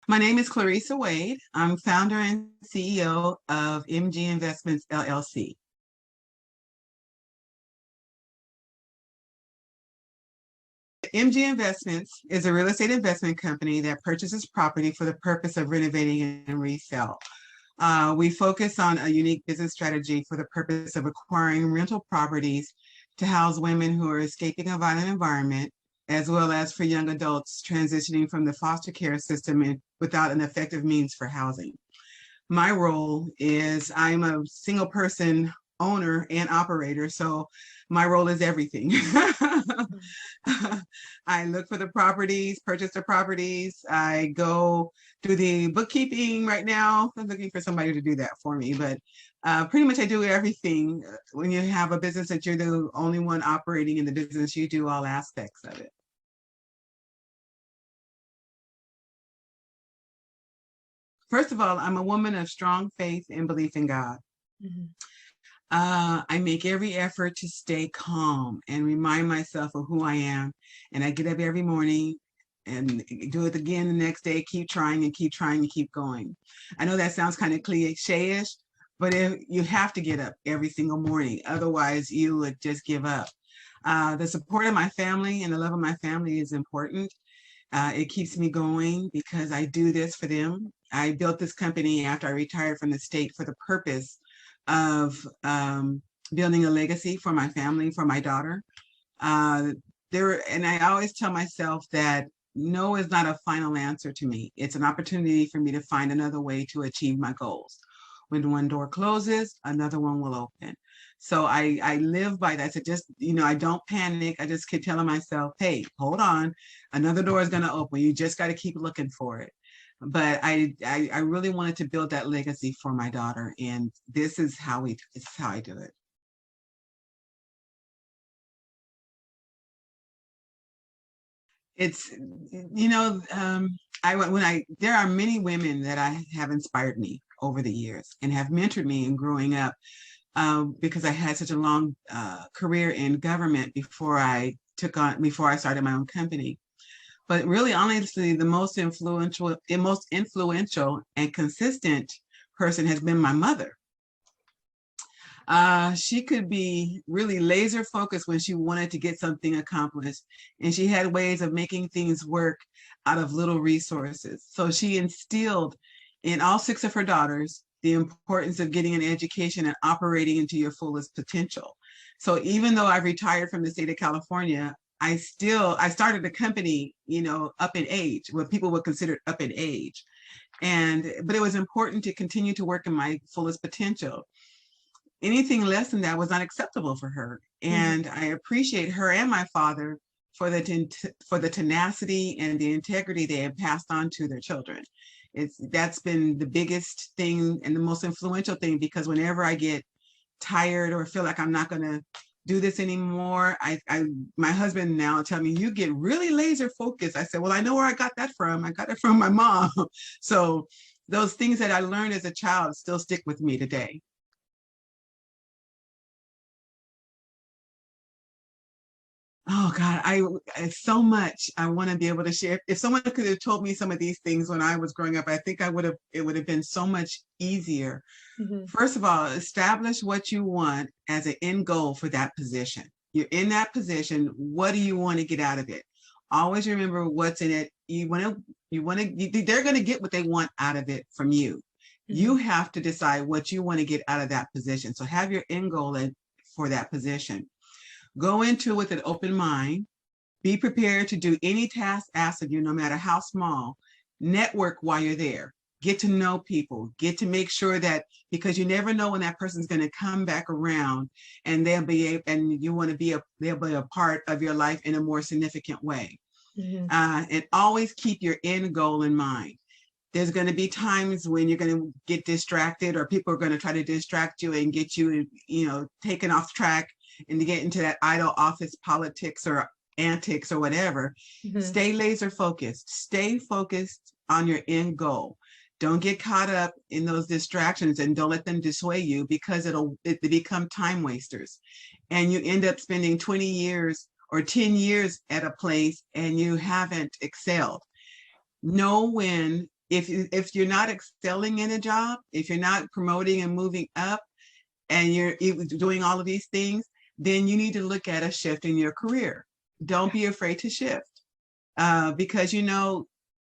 My name is Clarissa Wade. I'm founder and CEO of MG Investments LLC. MG Investments is a real estate investment company that purchases property for the purpose of renovating and resell. We focus on a unique business strategy for the purpose of acquiring rental properties to house women who are escaping a violent environment, as well as for young adults transitioning from the foster care system without an effective means for housing. My role is I'm a single person owner and operator, so my role is everything. I look for the properties, purchase the properties. I go do the bookkeeping right now. I'm looking for somebody to do that for me, but pretty much I do everything. When you have a business that you're the only one operating in the business, you do all aspects of it. First of all, I'm a woman of strong faith and belief in God. Mm-hmm. I make every effort to stay calm and remind myself of who I am. And I get up every morning and do it again the next day, keep trying and keep trying and keep going. I know that sounds kind of cliche-ish, but you have to get up every single morning. Otherwise, you would just give up. The support of my family and the love of my family is important. It keeps me going because I do this for them. I built this company after I retired from the state for the purpose of building a legacy for my family, for my daughter. And I always tell myself that no is not a final answer to me. It's an opportunity for me to find another way to achieve my goals. When one door closes, another one will open. So I live by that. So just, I don't panic. I just keep telling myself, hey, hold on. Another door is going to open. You just got to keep looking for it. But I really wanted to build that legacy for my daughter. And this is how I do it. It's, there are many women that I have inspired me over the years and have mentored me in growing up. Because I had such a long career in government before I started my own company. But really, honestly, the most influential and consistent person has been my mother. She could be really laser focused when she wanted to get something accomplished, and she had ways of making things work out of little resources. So she instilled in all 6 of her daughters the importance of getting an education and operating into your fullest potential. So even though I've retired from the state of California, I started a company, up in age, what people would consider up in age. But it was important to continue to work in my fullest potential. Anything less than that was unacceptable for her. And I appreciate her and my father for the tenacity and the integrity they have passed on to their children. That's been the biggest thing and the most influential thing, because whenever I get tired or feel like I'm not going to do this anymore, my husband now tell me, you get really laser focused. I said, well, I know where I got that from. I got it from my mom. So those things that I learned as a child still stick with me today. Oh God, so much I want to be able to share. If someone could have told me some of these things when I was growing up, I think it would have been so much easier. Mm-hmm. First of all, establish what you want as an end goal for that position. You're in that position. What do you want to get out of it? Always remember what's in it. They're going to get what they want out of it from you. Mm-hmm. You have to decide what you want to get out of that position. So have your end goal for that position. Go into it with an open mind. Be prepared to do any task asked of you, no matter how small. Network while you're there. Get to know people. Get to make sure that, because you never know when that person's going to come back around, and they'll be a part of your life in a more significant way. Mm-hmm. And always keep your end goal in mind. There's going to be times when you're going to get distracted, or people are going to try to distract you and get you, taken off track, and to get into that idle office politics or antics or whatever. Mm-hmm. Stay laser focused. Stay focused on your end goal. Don't get caught up in those distractions, and don't let them dissuade you, because they become time wasters. And you end up spending 20 years or 10 years at a place and you haven't excelled. Know when if you're not excelling in a job, if you're not promoting and moving up, and you're doing all of these things, then you need to look at a shift in your career. Don't be afraid to shift, because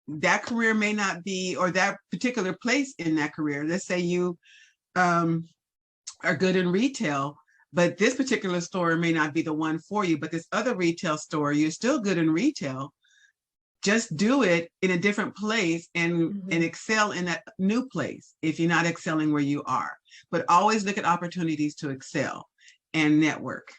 that career may not be, or that particular place in that career. Let's say you are good in retail, but this particular store may not be the one for you, but this other retail store, you're still good in retail. Just do it in a different place and excel in that new place if you're not excelling where you are. But always look at opportunities to excel and network.